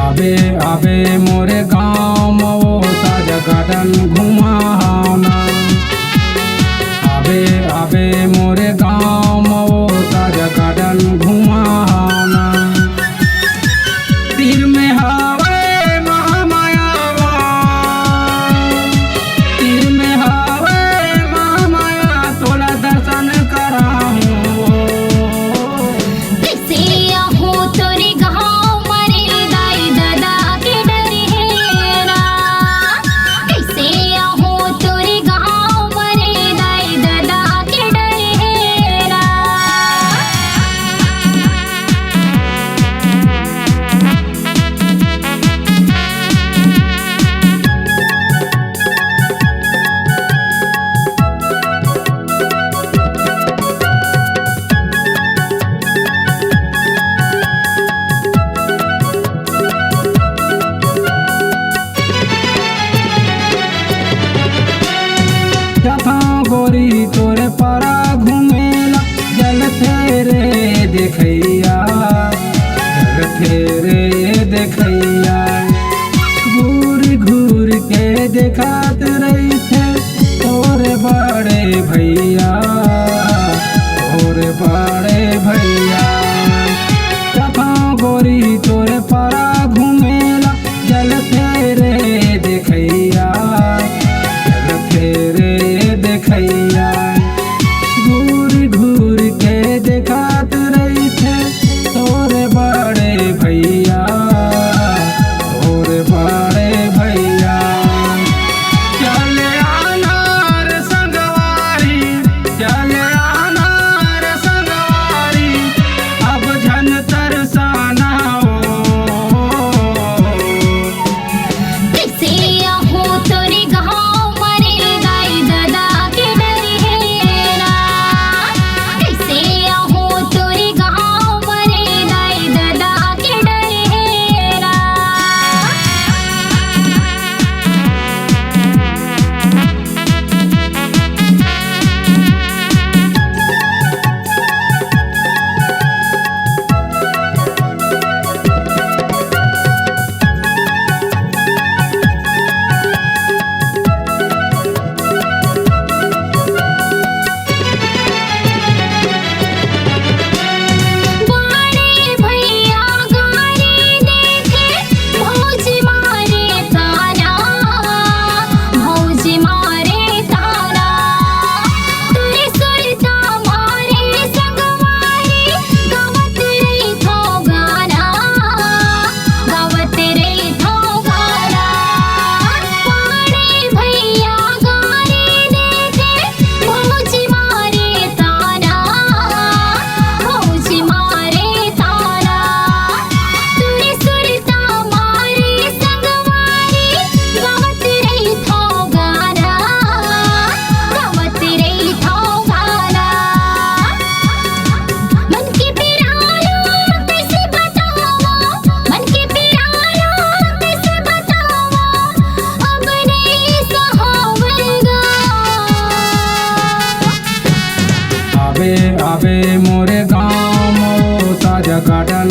आबे आबे मोरे गाँव मो ताज गार्डन घुमाना। आबे आबे मोरे गाँव मो ताज गार्डन घुमाना। तीर में हवे महामाया, तीर में हवे महामाया, तोला दर्शन कराहूँ। गोरी तोरे पारा घूमेला जल फेरे देखैया, जल फेरे देखैया। घूर घूर के देखात रही थे तोरे बड़े भैया, तोरे बड़े भैया। कथा गोरी तोरे पारा घूमेला जल फेरे देखैया, जल फेरे देखैया। घूर घूर के देखात रही थे तोरे बड़े भैया, तोरे बड़े भैया। चले आनार संगवारी, चले आनार संगवारी, अब झन तरसाना हो। आबे आबे मोरे गाँव मो ताज गार्डन